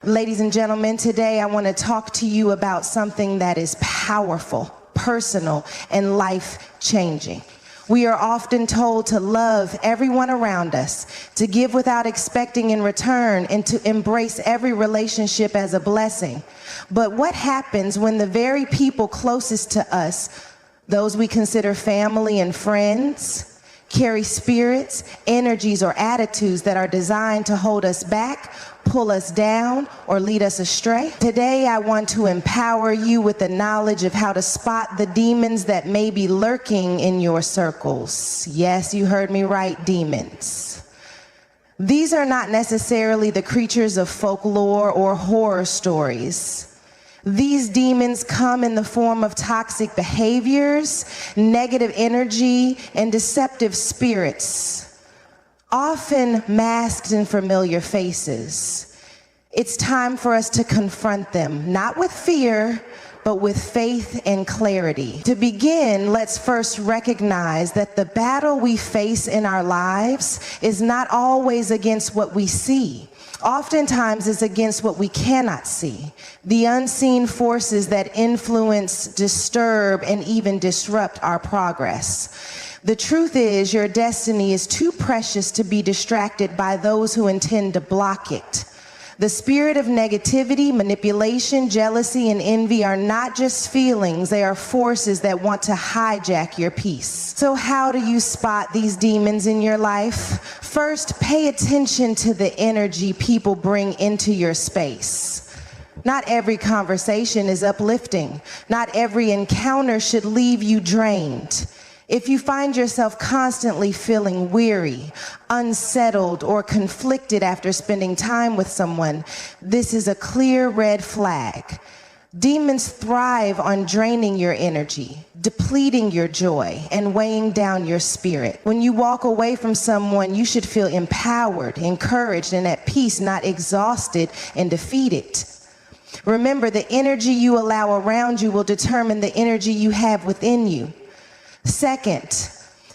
Ladies and gentlemen, today I want to talk to you about something that is powerful, personal, and life-changing. We are often told to love everyone around us, to give without expecting in return, and to embrace every relationship as a blessing. But what happens when the very people closest to us, those we consider family and friends, carry spirits, energies, or attitudes that are designed to hold us back, pull us down, or lead us astray? Today, I want to empower you with the knowledge of how to spot the demons that may be lurking in your circles. Yes, you heard me right, demons. These are not necessarily the creatures of folklore or horror stories. These demons come in the form of toxic behaviors, negative energy, and deceptive spirits, often masked in familiar faces. It's time for us to confront them, not with fear, but with faith and clarity. To begin, let's first recognize that the battle we face in our lives is not always against what we see. Oftentimes it's against what we cannot see, the unseen forces that influence, disturb, and even disrupt our progress. The truth is, your destiny is too precious to be distracted by those who intend to block it. The spirit of negativity, manipulation, jealousy, and envy are not just feelings, they are forces that want to hijack your peace. So how do you spot these demons in your life? First, pay attention to the energy people bring into your space. Not every conversation is uplifting. Not every encounter should leave you drained. If you find yourself constantly feeling weary, unsettled, or conflicted after spending time with someone, this is a clear red flag. Demons thrive on draining your energy, depleting your joy, and weighing down your spirit. When you walk away from someone, you should feel empowered, encouraged, and at peace, not exhausted and defeated. Remember, the energy you allow around you will determine the energy you have within you. Second,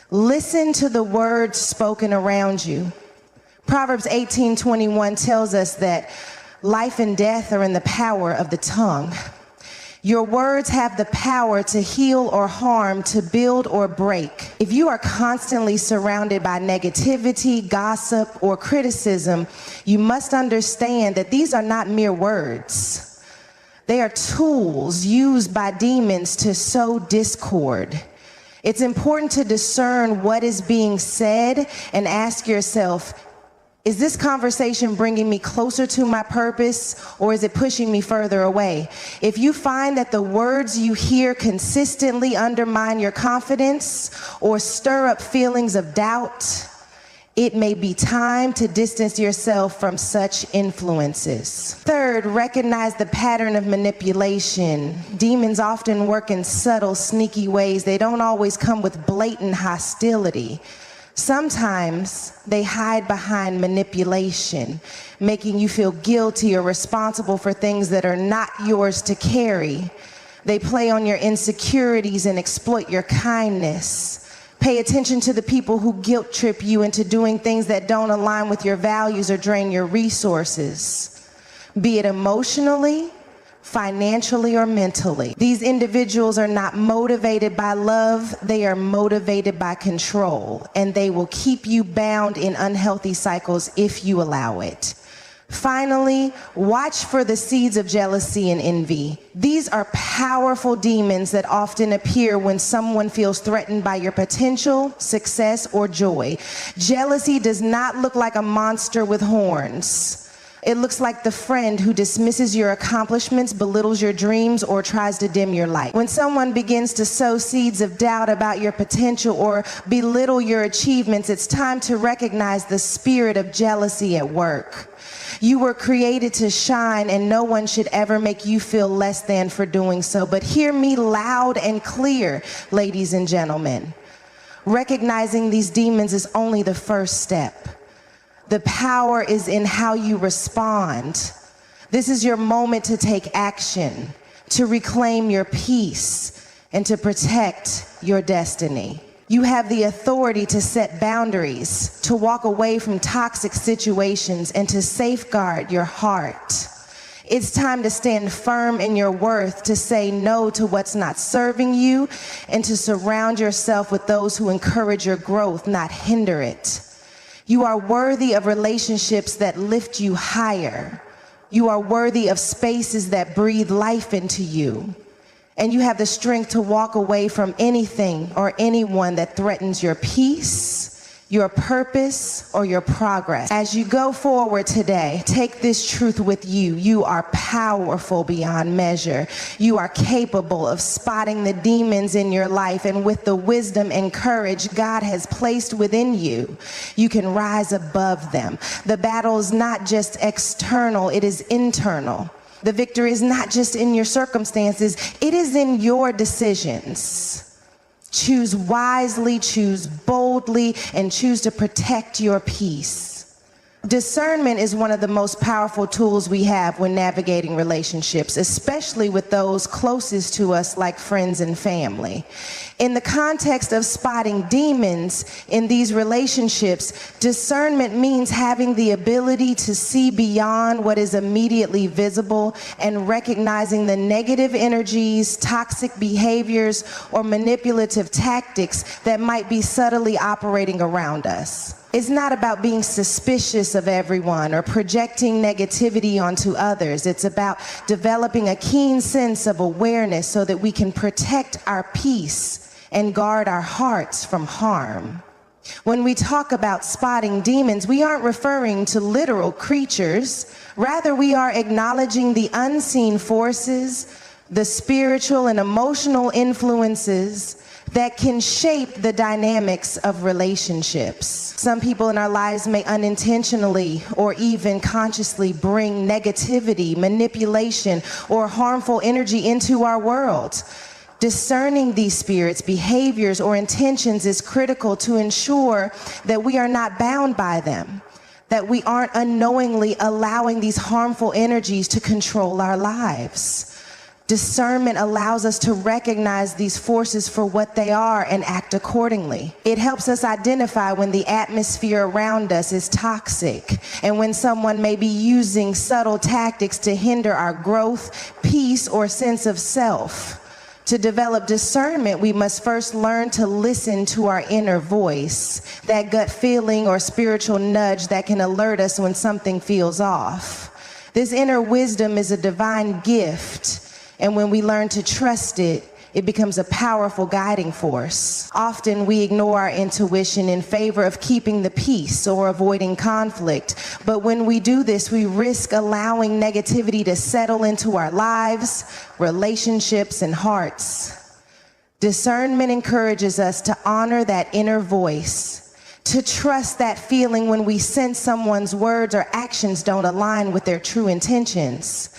listen to the words spoken around you. Proverbs 18:21 tells us that life and death are in the power of the tongue. Your words have the power to heal or harm, to build or break. If you are constantly surrounded by negativity, gossip, or criticism, you must understand that these are not mere words. They are tools used by demons to sow discord. It's important to discern what is being said and ask yourself, is this conversation bringing me closer to my purpose, or is it pushing me further away? If you find that the words you hear consistently undermine your confidence or stir up feelings of doubt, it may be time to distance yourself from such influences. Third, recognize the pattern of manipulation. Demons often work in subtle, sneaky ways. They don't always come with blatant hostility. Sometimes they hide behind manipulation, making you feel guilty or responsible for things that are not yours to carry. They play on your insecurities and exploit your kindness. Pay attention to the people who guilt trip you into doing things that don't align with your values or drain your resources, be it emotionally, financially, or mentally. These individuals are not motivated by love, they are motivated by control, and they will keep you bound in unhealthy cycles if you allow it. Finally, watch for the seeds of jealousy and envy. These are powerful demons that often appear when someone feels threatened by your potential, success, or joy. Jealousy does not look like a monster with horns. It looks like the friend who dismisses your accomplishments, belittles your dreams, or tries to dim your light. When someone begins to sow seeds of doubt about your potential or belittle your achievements, it's time to recognize the spirit of jealousy at work. You were created to shine, and no one should ever make you feel less than for doing so. But hear me loud and clear, ladies and gentlemen. Recognizing these demons is only the first step. The power is in how you respond. This is your moment to take action, to reclaim your peace, and to protect your destiny. You have the authority to set boundaries, to walk away from toxic situations, and to safeguard your heart. It's time to stand firm in your worth, to say no to what's not serving you, and to surround yourself with those who encourage your growth, not hinder it. You are worthy of relationships that lift you higher. You are worthy of spaces that breathe life into you. And you have the strength to walk away from anything or anyone that threatens your peace, your purpose, or your progress. As you go forward today, take this truth with you. You are powerful beyond measure. You are capable of spotting the demons in your life, and with the wisdom and courage God has placed within you, you can rise above them. The battle is not just external, it is internal. The victory is not just in your circumstances, it is in your decisions. Choose wisely, choose boldly, and choose to protect your peace. Discernment is one of the most powerful tools we have when navigating relationships, especially with those closest to us like friends and family. In the context of spotting demons in these relationships, discernment means having the ability to see beyond what is immediately visible and recognizing the negative energies, toxic behaviors, or manipulative tactics that might be subtly operating around us. It's not about being suspicious of everyone or projecting negativity onto others. It's about developing a keen sense of awareness so that we can protect our peace and guard our hearts from harm. When we talk about spotting demons, we aren't referring to literal creatures. Rather, we are acknowledging the unseen forces, the spiritual and emotional influences that can shape the dynamics of relationships. Some people in our lives may unintentionally or even consciously bring negativity, manipulation, or harmful energy into our world. Discerning these spirits, behaviors, or intentions is critical to ensure that we are not bound by them, that we aren't unknowingly allowing these harmful energies to control our lives. Discernment allows us to recognize these forces for what they are and act accordingly. It helps us identify when the atmosphere around us is toxic and when someone may be using subtle tactics to hinder our growth, peace, or sense of self. To develop discernment, we must first learn to listen to our inner voice, that gut feeling or spiritual nudge that can alert us when something feels off. This inner wisdom is a divine gift. And when we learn to trust it, it becomes a powerful guiding force. Often we ignore our intuition in favor of keeping the peace or avoiding conflict. But when we do this, we risk allowing negativity to settle into our lives, relationships, and hearts. Discernment encourages us to honor that inner voice, to trust that feeling when we sense someone's words or actions don't align with their true intentions.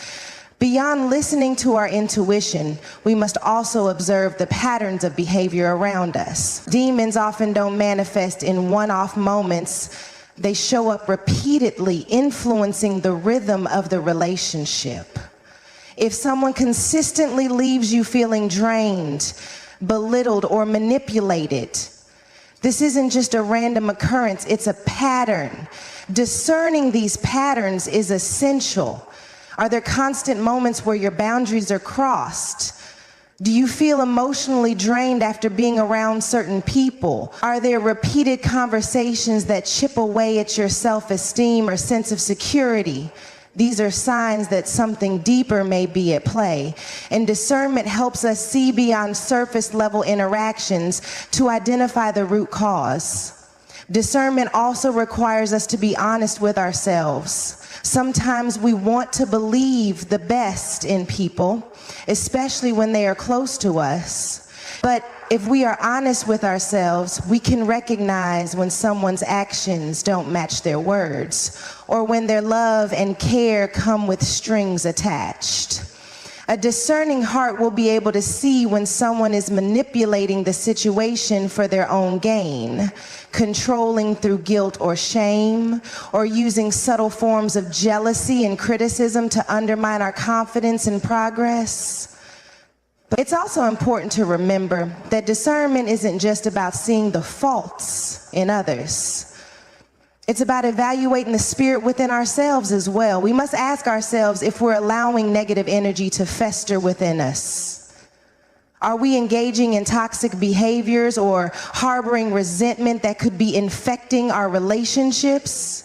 Beyond listening to our intuition, we must also observe the patterns of behavior around us. Demons often don't manifest in one-off moments. They show up repeatedly, influencing the rhythm of the relationship. If someone consistently leaves you feeling drained, belittled, or manipulated, this isn't just a random occurrence, it's a pattern. Discerning these patterns is essential. Are there constant moments where your boundaries are crossed? Do you feel emotionally drained after being around certain people? Are there repeated conversations that chip away at your self-esteem or sense of security? These are signs that something deeper may be at play. And discernment helps us see beyond surface level interactions to identify the root cause. Discernment also requires us to be honest with ourselves. Sometimes we want to believe the best in people, especially when they are close to us. But if we are honest with ourselves, we can recognize when someone's actions don't match their words, or when their love and care come with strings attached. A discerning heart will be able to see when someone is manipulating the situation for their own gain, controlling through guilt or shame, or using subtle forms of jealousy and criticism to undermine our confidence and progress. But it's also important to remember that discernment isn't just about seeing the faults in others. It's about evaluating the spirit within ourselves as well. We must ask ourselves if we're allowing negative energy to fester within us. Are we engaging in toxic behaviors or harboring resentment that could be infecting our relationships?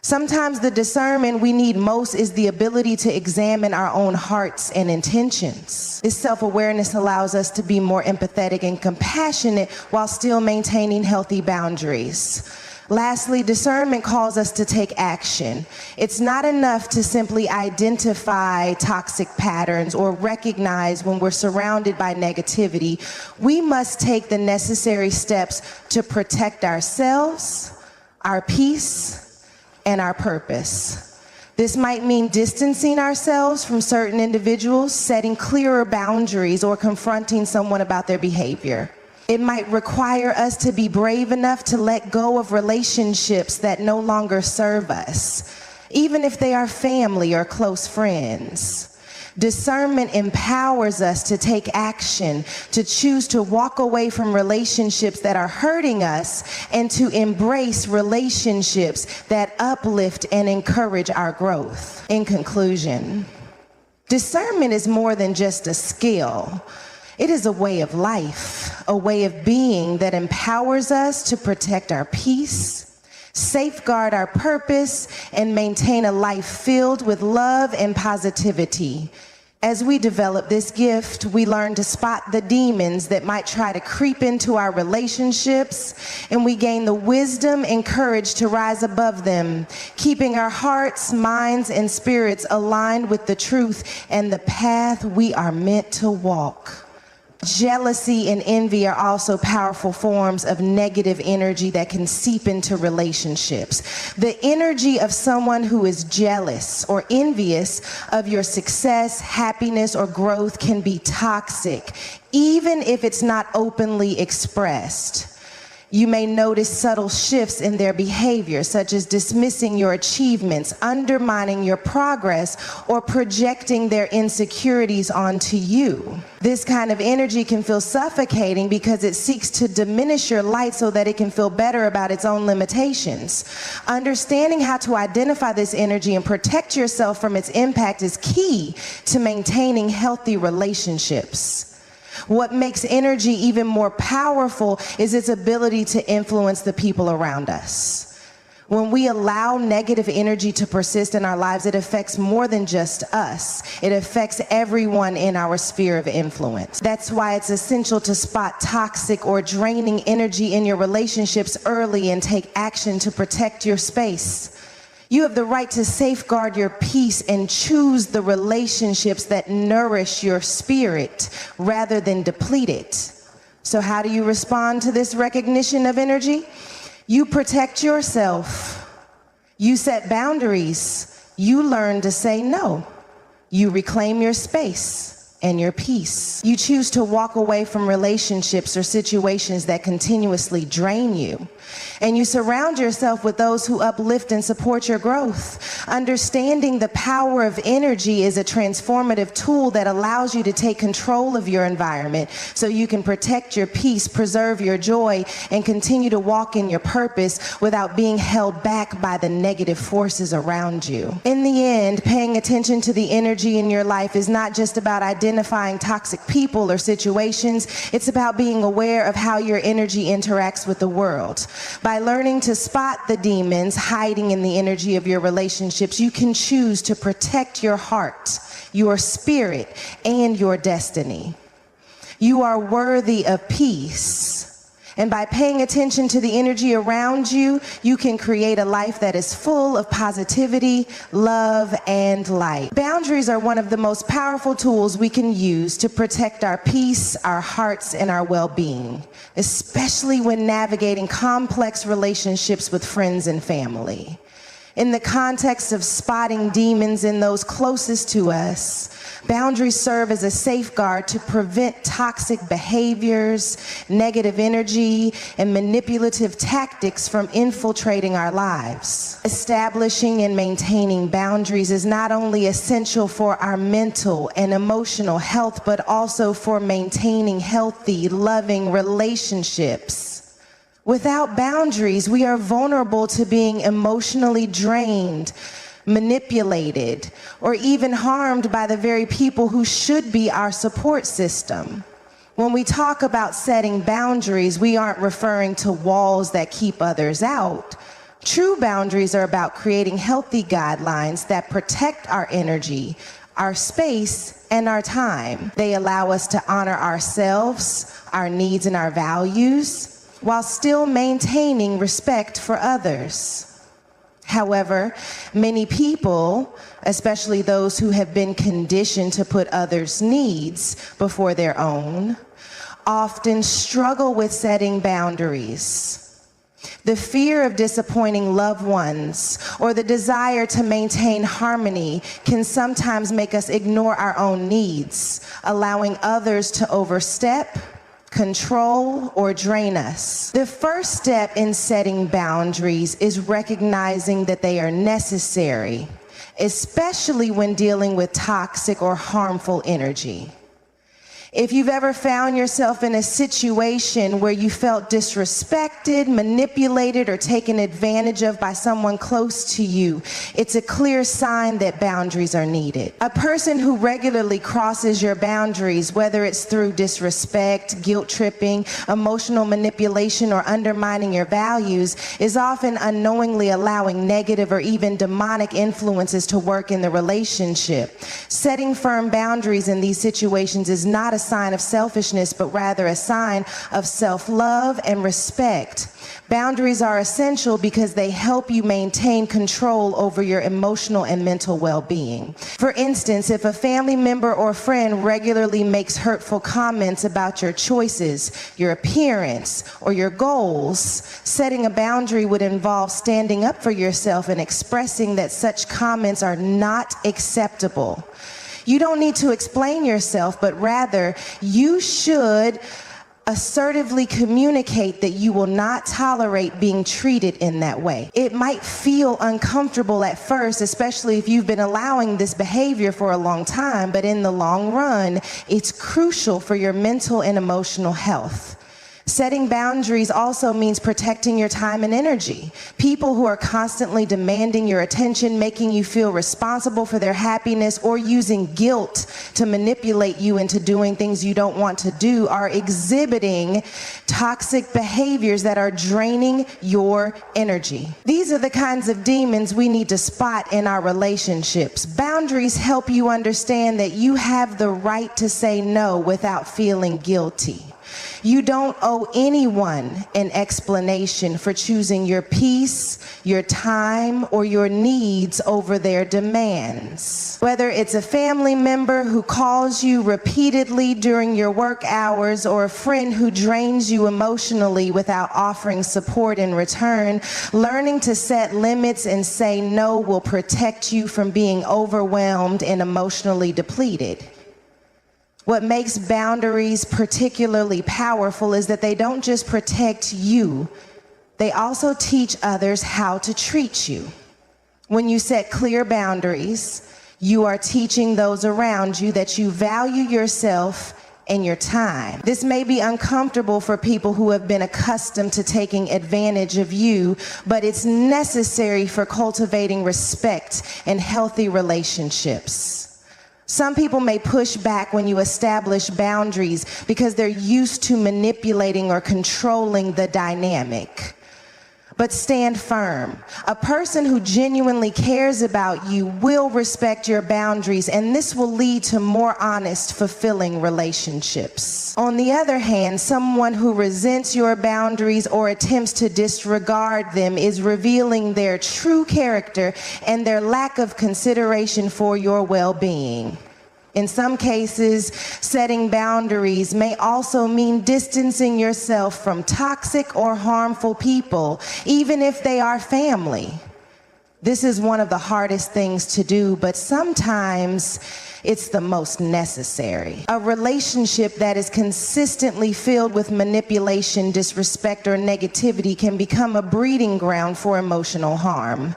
Sometimes the discernment we need most is the ability to examine our own hearts and intentions. This self-awareness allows us to be more empathetic and compassionate while still maintaining healthy boundaries. Lastly, discernment calls us to take action. It's not enough to simply identify toxic patterns or recognize when we're surrounded by negativity. We must take the necessary steps to protect ourselves, our peace, and our purpose. This might mean distancing ourselves from certain individuals, setting clearer boundaries, or confronting someone about their behavior. It might require us to be brave enough to let go of relationships that no longer serve us, even if they are family or close friends. Discernment empowers us to take action, to choose to walk away from relationships that are hurting us, and to embrace relationships that uplift and encourage our growth. In conclusion, discernment is more than just a skill. It is a way of life, a way of being that empowers us to protect our peace, safeguard our purpose, and maintain a life filled with love and positivity. As we develop this gift, we learn to spot the demons that might try to creep into our relationships, and we gain the wisdom and courage to rise above them, keeping our hearts, minds, and spirits aligned with the truth and the path we are meant to walk. Jealousy and envy are also powerful forms of negative energy that can seep into relationships. The energy of someone who is jealous or envious of your success, happiness, or growth can be toxic, even if it's not openly expressed. You may notice subtle shifts in their behavior, such as dismissing your achievements, undermining your progress, or projecting their insecurities onto you. This kind of energy can feel suffocating because it seeks to diminish your light so that it can feel better about its own limitations. Understanding how to identify this energy and protect yourself from its impact is key to maintaining healthy relationships. What makes energy even more powerful is its ability to influence the people around us. When we allow negative energy to persist in our lives, it affects more than just us. It affects everyone in our sphere of influence. That's why it's essential to spot toxic or draining energy in your relationships early and take action to protect your space. You have the right to safeguard your peace and choose the relationships that nourish your spirit rather than deplete it. So how do you respond to this recognition of energy? You protect yourself. You set boundaries. You learn to say no. You reclaim your space and your peace. You choose to walk away from relationships or situations that continuously drain you. And you surround yourself with those who uplift and support your growth. Understanding the power of energy is a transformative tool that allows you to take control of your environment so you can protect your peace, preserve your joy, and continue to walk in your purpose without being held back by the negative forces around you. In the end, paying attention to the energy in your life is not just about identifying toxic people or situations. It's about being aware of how your energy interacts with the world. By learning to spot the demons hiding in the energy of your relationships, you can choose to protect your heart, your spirit, and your destiny. You are worthy of peace. And by paying attention to the energy around you, you can create a life that is full of positivity, love, and light. Boundaries are one of the most powerful tools we can use to protect our peace, our hearts, and our well-being, especially when navigating complex relationships with friends and family. In the context of spotting demons in those closest to us, boundaries serve as a safeguard to prevent toxic behaviors, negative energy, and manipulative tactics from infiltrating our lives. Establishing and maintaining boundaries is not only essential for our mental and emotional health, but also for maintaining healthy, loving relationships Without boundaries, we are vulnerable to being emotionally drained, manipulated, or even harmed by the very people who should be our support system. When we talk about setting boundaries, we aren't referring to walls that keep others out. True boundaries are about creating healthy guidelines that protect our energy, our space, and our time. They allow us to honor ourselves, our needs, and our values, while still maintaining respect for others. However, many people, especially those who have been conditioned to put others' needs before their own, often struggle with setting boundaries. The fear of disappointing loved ones or the desire to maintain harmony can sometimes make us ignore our own needs, allowing others to overstep, control, or drain us. The first step in setting boundaries is recognizing that they are necessary, especially when dealing with toxic or harmful energy. If you've ever found yourself in a situation where you felt disrespected, manipulated, or taken advantage of by someone close to you, it's a clear sign that boundaries are needed. A person who regularly crosses your boundaries, whether it's through disrespect, guilt tripping, emotional manipulation, or undermining your values, is often unknowingly allowing negative or even demonic influences to work in the relationship. Setting firm boundaries in these situations is not a sign of selfishness, but rather a sign of self-love and respect. Boundaries are essential because they help you maintain control over your emotional and mental well-being. For instance, if a family member or friend regularly makes hurtful comments about your choices, your appearance, or your goals, setting a boundary would involve standing up for yourself and expressing that such comments are not acceptable. You don't need to explain yourself, but rather you should assertively communicate that you will not tolerate being treated in that way. It might feel uncomfortable at first, especially if you've been allowing this behavior for a long time, but in the long run, it's crucial for your mental and emotional health. Setting boundaries also means protecting your time and energy. People who are constantly demanding your attention, making you feel responsible for their happiness, or using guilt to manipulate you into doing things you don't want to do are exhibiting toxic behaviors that are draining your energy. These are the kinds of demons we need to spot in our relationships. Boundaries help you understand that you have the right to say no without feeling guilty. You don't owe anyone an explanation for choosing your peace, your time, or your needs over their demands. Whether it's a family member who calls you repeatedly during your work hours or a friend who drains you emotionally without offering support in return, learning to set limits and say no will protect you from being overwhelmed and emotionally depleted. What makes boundaries particularly powerful is that they don't just protect you, they also teach others how to treat you. When you set clear boundaries, you are teaching those around you that you value yourself and your time. This may be uncomfortable for people who have been accustomed to taking advantage of you, but it's necessary for cultivating respect and healthy relationships. Some people may push back when you establish boundaries because they're used to manipulating or controlling the dynamic. But stand firm. A person who genuinely cares about you will respect your boundaries, and this will lead to more honest, fulfilling relationships. On the other hand, someone who resents your boundaries or attempts to disregard them is revealing their true character and their lack of consideration for your well-being. In some cases, setting boundaries may also mean distancing yourself from toxic or harmful people, even if they are family. This is one of the hardest things to do, but sometimes it's the most necessary. A relationship that is consistently filled with manipulation, disrespect, or negativity can become a breeding ground for emotional harm.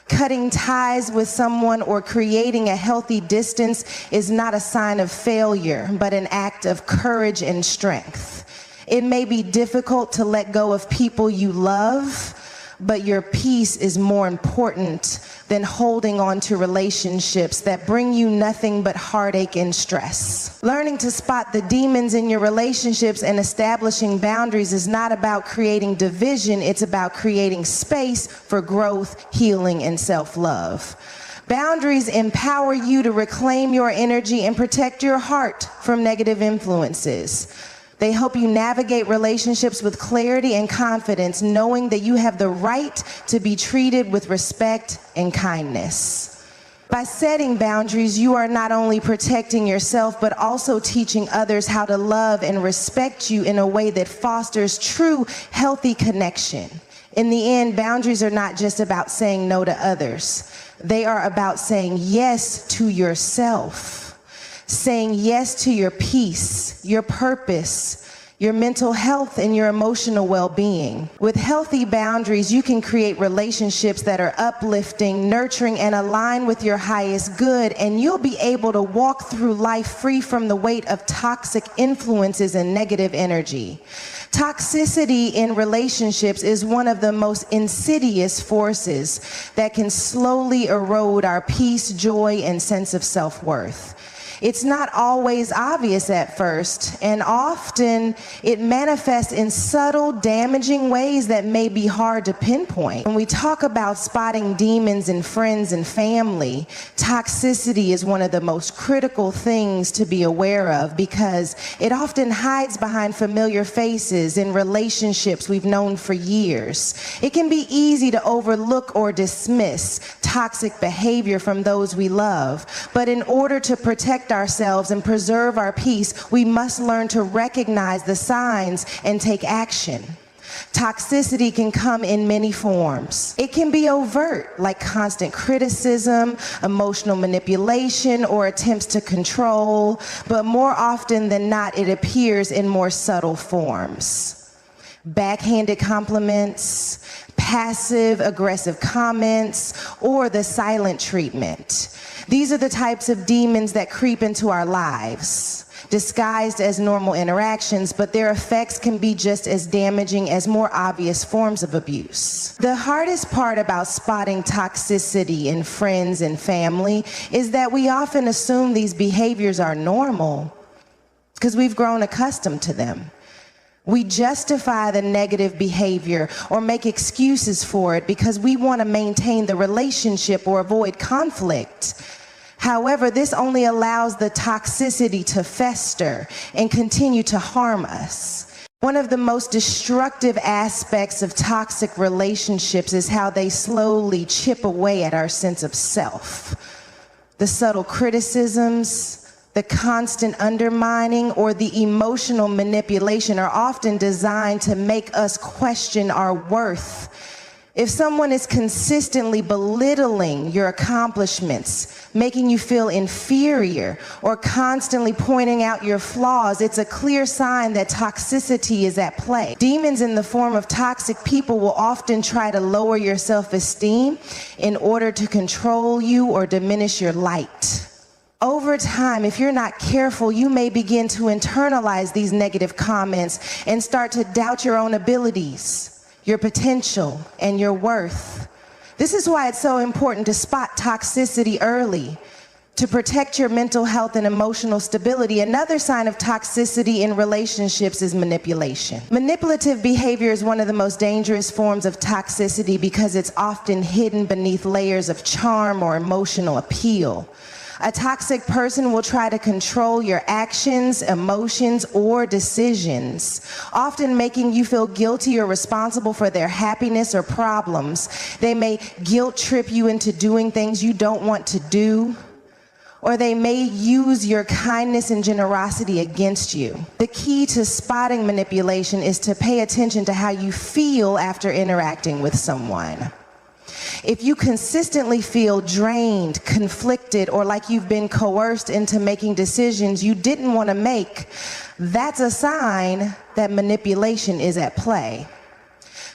Cutting ties with someone or creating a healthy distance is not a sign of failure, but an act of courage and strength. It may be difficult to let go of people you love, but your peace is more important than holding on to relationships that bring you nothing but heartache and stress. Learning to spot the demons in your relationships and establishing boundaries is not about creating division, it's about creating space for growth, healing, and self-love. Boundaries empower you to reclaim your energy and protect your heart from negative influences. They help you navigate relationships with clarity and confidence, knowing that you have the right to be treated with respect and kindness. By setting boundaries, you are not only protecting yourself, but also teaching others how to love and respect you in a way that fosters true, healthy connection. In the end, boundaries are not just about saying no to others. They are about saying yes to yourself. Saying yes to your peace, your purpose, your mental health, and your emotional well-being. With healthy boundaries, you can create relationships that are uplifting, nurturing, and aligned with your highest good, and you'll be able to walk through life free from the weight of toxic influences and negative energy. Toxicity in relationships is one of the most insidious forces that can slowly erode our peace, joy, and sense of self-worth. It's not always obvious at first, and often it manifests in subtle, damaging ways that may be hard to pinpoint. When we talk about spotting demons in friends and family, toxicity is one of the most critical things to be aware of because it often hides behind familiar faces in relationships we've known for years. It can be easy to overlook or dismiss toxic behavior from those we love, but in order to protect ourselves and preserve our peace, we must learn to recognize the signs and take action. Toxicity can come in many forms. It can be overt, like constant criticism, emotional manipulation, or attempts to control, but more often than not, it appears in more subtle forms. Backhanded compliments, passive aggressive comments, or the silent treatment. These are the types of demons that creep into our lives, disguised as normal interactions, but their effects can be just as damaging as more obvious forms of abuse. The hardest part about spotting toxicity in friends and family is that we often assume these behaviors are normal because we've grown accustomed to them. We justify the negative behavior or make excuses for it because we want to maintain the relationship or avoid conflict. However, this only allows the toxicity to fester and continue to harm us. One of the most destructive aspects of toxic relationships is how they slowly chip away at our sense of self. The subtle criticisms, the constant undermining, or the emotional manipulation are often designed to make us question our worth. If someone is consistently belittling your accomplishments, making you feel inferior, or constantly pointing out your flaws, it's a clear sign that toxicity is at play. Demons in the form of toxic people will often try to lower your self-esteem in order to control you or diminish your light. Over time, if you're not careful, you may begin to internalize these negative comments and start to doubt your own abilities, your potential, and your worth. This is why it's so important to spot toxicity early, to protect your mental health and emotional stability. Another sign of toxicity in relationships is manipulation. Manipulative behavior is one of the most dangerous forms of toxicity because it's often hidden beneath layers of charm or emotional appeal. A toxic person will try to control your actions, emotions, or decisions, often making you feel guilty or responsible for their happiness or problems. They may guilt trip you into doing things you don't want to do, or they may use your kindness and generosity against you. The key to spotting manipulation is to pay attention to how you feel after interacting with someone. If you consistently feel drained, conflicted, or like you've been coerced into making decisions you didn't want to make, that's a sign that manipulation is at play.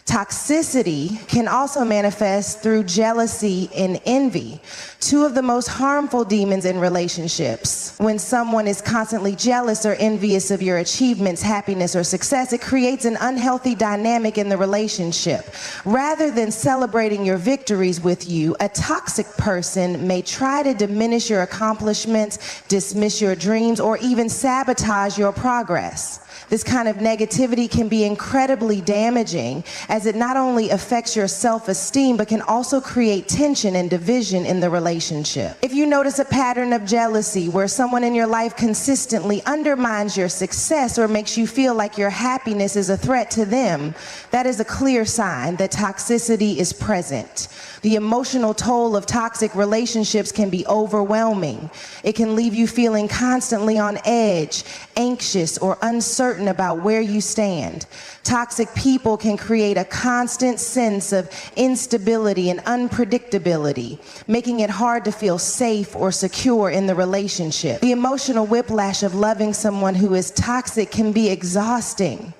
Toxicity can also manifest through jealousy and envy, two of the most harmful demons in relationships. When someone is constantly jealous or envious of your achievements, happiness, or success, it creates an unhealthy dynamic in the relationship. Rather than celebrating your victories with you, a toxic person may try to diminish your accomplishments, dismiss your dreams, or even sabotage your progress. This kind of negativity can be incredibly damaging, as it not only affects your self-esteem, but can also create tension and division in the relationship. If you notice a pattern of jealousy where someone in your life consistently undermines your success or makes you feel like your happiness is a threat to them, that is a clear sign that toxicity is present. The emotional toll of toxic relationships can be overwhelming. It can leave you feeling constantly on edge, anxious, or uncertain about where you stand. Toxic people can create a constant sense of instability and unpredictability, making it hard to feel safe or secure in the relationship. The emotional whiplash of loving someone who is toxic can be exhausting.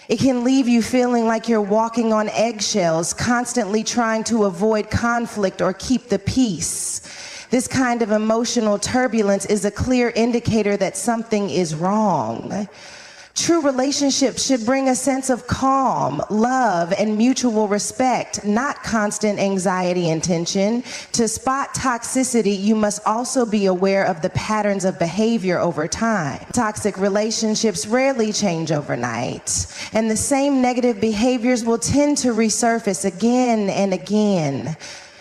It can leave you feeling like you're walking on eggshells, constantly trying to avoid conflict or keep the peace. This kind of emotional turbulence is a clear indicator that something is wrong. True relationships should bring a sense of calm, love, and mutual respect, not constant anxiety and tension. To spot toxicity, you must also be aware of the patterns of behavior over time. Toxic relationships rarely change overnight, and the same negative behaviors will tend to resurface again and again.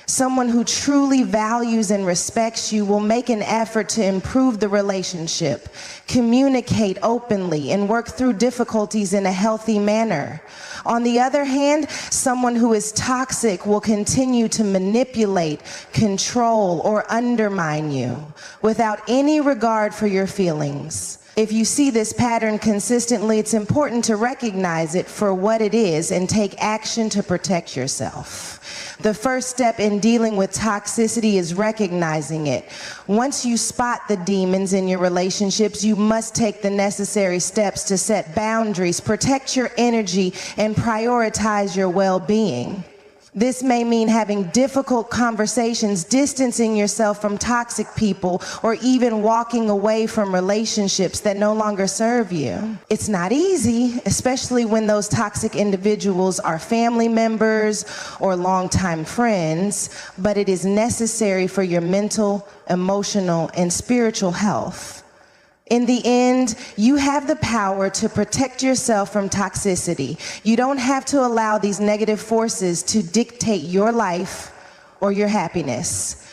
Someone who truly values and respects you will make an effort to improve the relationship, communicate openly, and work through difficulties in a healthy manner. On the other hand, someone who is toxic will continue to manipulate, control, or undermine you without any regard for your feelings. If you see this pattern consistently, it's important to recognize it for what it is and take action to protect yourself. The first step in dealing with toxicity is recognizing it. Once you spot the demons in your relationships, you must take the necessary steps to set boundaries, protect your energy, and prioritize your well-being. This may mean having difficult conversations, distancing yourself from toxic people, or even walking away from relationships that no longer serve you. It's not easy, especially when those toxic individuals are family members or longtime friends, but it is necessary for your mental, emotional, and spiritual health. In the end, you have the power to protect yourself from toxicity. You don't have to allow these negative forces to dictate your life or your happiness.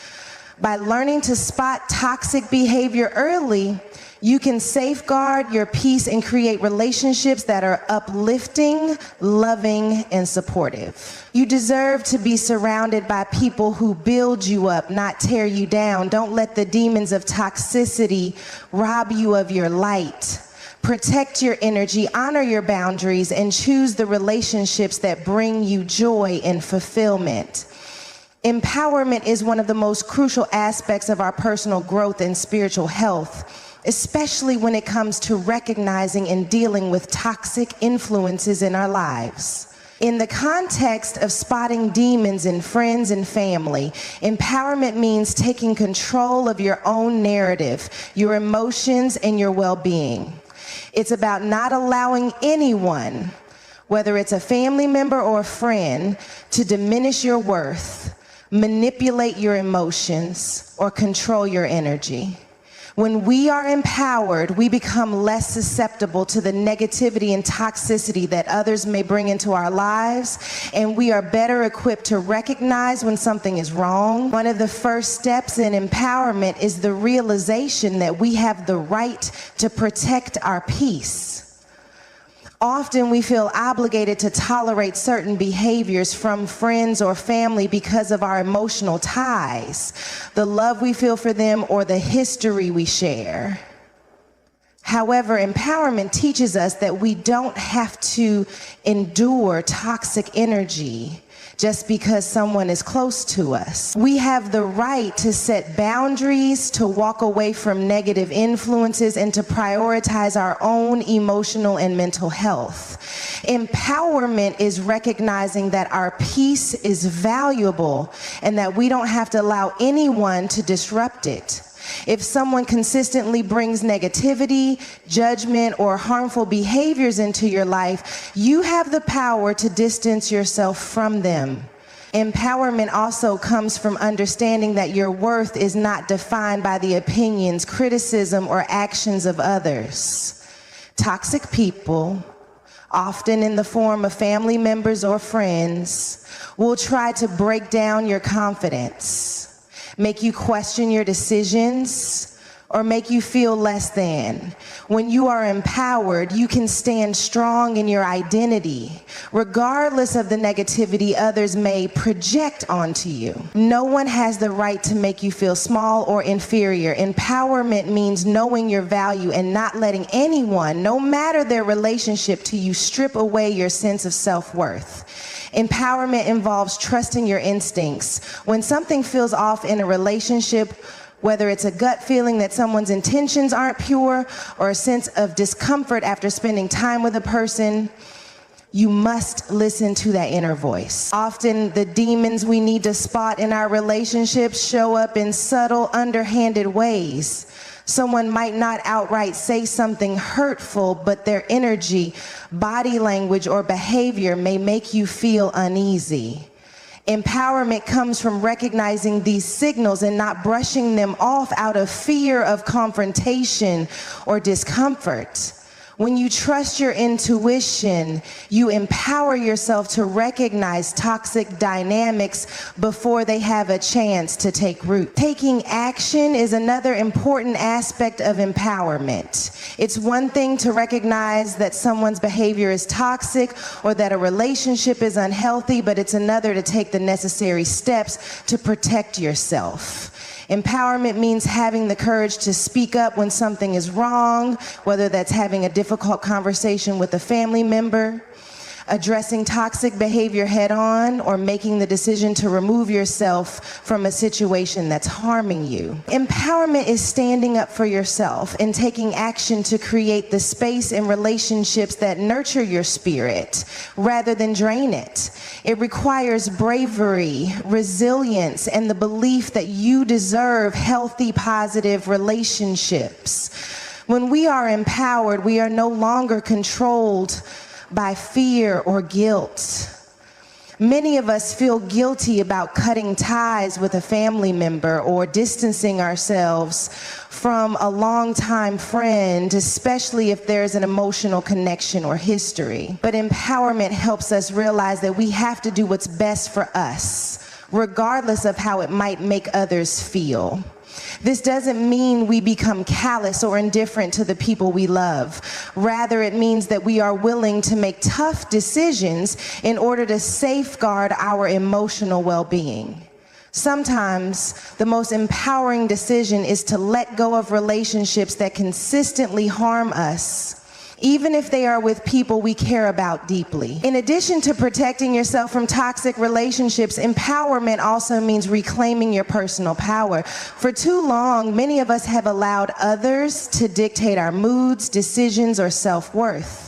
By learning to spot toxic behavior early, you can safeguard your peace and create relationships that are uplifting, loving, and supportive. You deserve to be surrounded by people who build you up, not tear you down. Don't let the demons of toxicity rob you of your light. Protect your energy, honor your boundaries, and choose the relationships that bring you joy and fulfillment. Empowerment is one of the most crucial aspects of our personal growth and spiritual health, especially when it comes to recognizing and dealing with toxic influences in our lives. In the context of spotting demons in friends and family, empowerment means taking control of your own narrative, your emotions, and your well-being. It's about not allowing anyone, whether it's a family member or a friend, to diminish your worth, manipulate your emotions, or control your energy. When we are empowered, we become less susceptible to the negativity and toxicity that others may bring into our lives, and we are better equipped to recognize when something is wrong. One of the first steps in empowerment is the realization that we have the right to protect our peace. Often we feel obligated to tolerate certain behaviors from friends or family because of our emotional ties, the love we feel for them, or the history we share. However, empowerment teaches us that we don't have to endure toxic energy just because someone is close to us. We have the right to set boundaries, to walk away from negative influences, and to prioritize our own emotional and mental health. Empowerment is recognizing that our peace is valuable and that we don't have to allow anyone to disrupt it. If someone consistently brings negativity, judgment, or harmful behaviors into your life, you have the power to distance yourself from them. Empowerment also comes from understanding that your worth is not defined by the opinions, criticism, or actions of others. Toxic people, often in the form of family members or friends, will try to break down your confidence, make you question your decisions, or make you feel less than. When you are empowered, you can stand strong in your identity, regardless of the negativity others may project onto you. No one has the right to make you feel small or inferior. Empowerment means knowing your value and not letting anyone, no matter their relationship to you, strip away your sense of self-worth. Empowerment involves trusting your instincts. When something feels off in a relationship, whether it's a gut feeling that someone's intentions aren't pure or a sense of discomfort after spending time with a person, you must listen to that inner voice. Often the demons we need to spot in our relationships show up in subtle, underhanded ways. Someone might not outright say something hurtful, but their energy, body language, or behavior may make you feel uneasy. Empowerment comes from recognizing these signals and not brushing them off out of fear of confrontation or discomfort. When you trust your intuition, you empower yourself to recognize toxic dynamics before they have a chance to take root. Taking action is another important aspect of empowerment. It's one thing to recognize that someone's behavior is toxic or that a relationship is unhealthy, but it's another to take the necessary steps to protect yourself. Empowerment means having the courage to speak up when something is wrong, whether that's having a difficult conversation with a family member, addressing toxic behavior head on, or making the decision to remove yourself from a situation that's harming you. Empowerment is standing up for yourself and taking action to create the space in relationships that nurture your spirit rather than drain it. It requires bravery, resilience, and the belief that you deserve healthy, positive relationships. When we are empowered, we are no longer controlled by fear or guilt. Many of us feel guilty about cutting ties with a family member or distancing ourselves from a longtime friend, especially if there's an emotional connection or history. But empowerment helps us realize that we have to do what's best for us, regardless of how it might make others feel. This doesn't mean we become callous or indifferent to the people we love. Rather, it means that we are willing to make tough decisions in order to safeguard our emotional well-being. Sometimes the most empowering decision is to let go of relationships that consistently harm us, even if they are with people we care about deeply. In addition to protecting yourself from toxic relationships, empowerment also means reclaiming your personal power. For too long, many of us have allowed others to dictate our moods, decisions, or self-worth.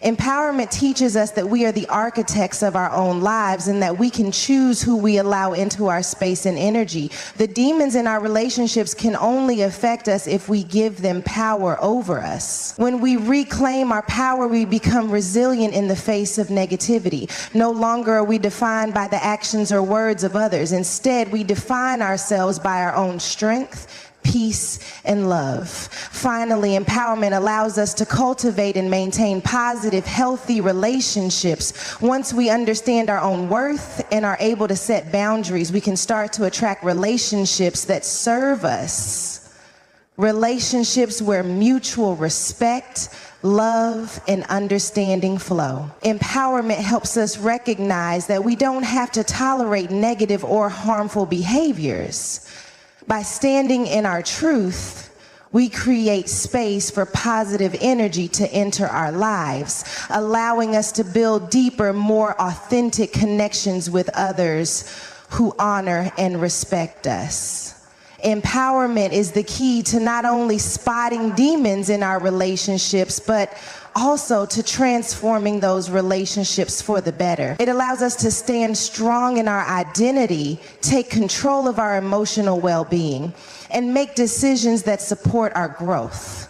Empowerment teaches us that we are the architects of our own lives and that we can choose who we allow into our space and energy. The demons in our relationships can only affect us if we give them power over us. When we reclaim our power, we become resilient in the face of negativity. No longer are we defined by the actions or words of others. Instead, we define ourselves by our own strength, peace, and love. Finally, empowerment allows us to cultivate and maintain positive, healthy relationships. Once we understand our own worth and are able to set boundaries, we can start to attract relationships that serve us. Relationships where mutual respect, love, and understanding flow. Empowerment helps us recognize that we don't have to tolerate negative or harmful behaviors. By standing in our truth, We create space for positive energy to enter our lives, allowing us to build deeper, more authentic connections with others who honor and respect us. Empowerment is the key to not only spotting demons in our relationships, but also to transforming those relationships for the better. It allows us to stand strong in our identity, take control of our emotional well-being, and make decisions that support our growth.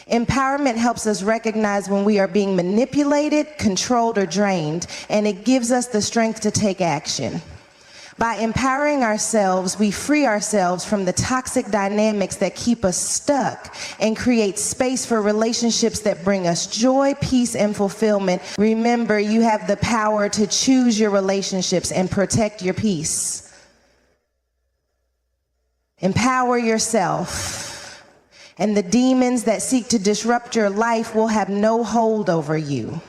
Empowerment helps us recognize when we are being manipulated, controlled, or drained, and it gives us the strength to take action. By empowering ourselves, we free ourselves from the toxic dynamics that keep us stuck and create space for relationships that bring us joy, peace, and fulfillment. Remember, you have the power to choose your relationships and protect your peace. Empower yourself, and the demons that seek to disrupt your life will have no hold over you.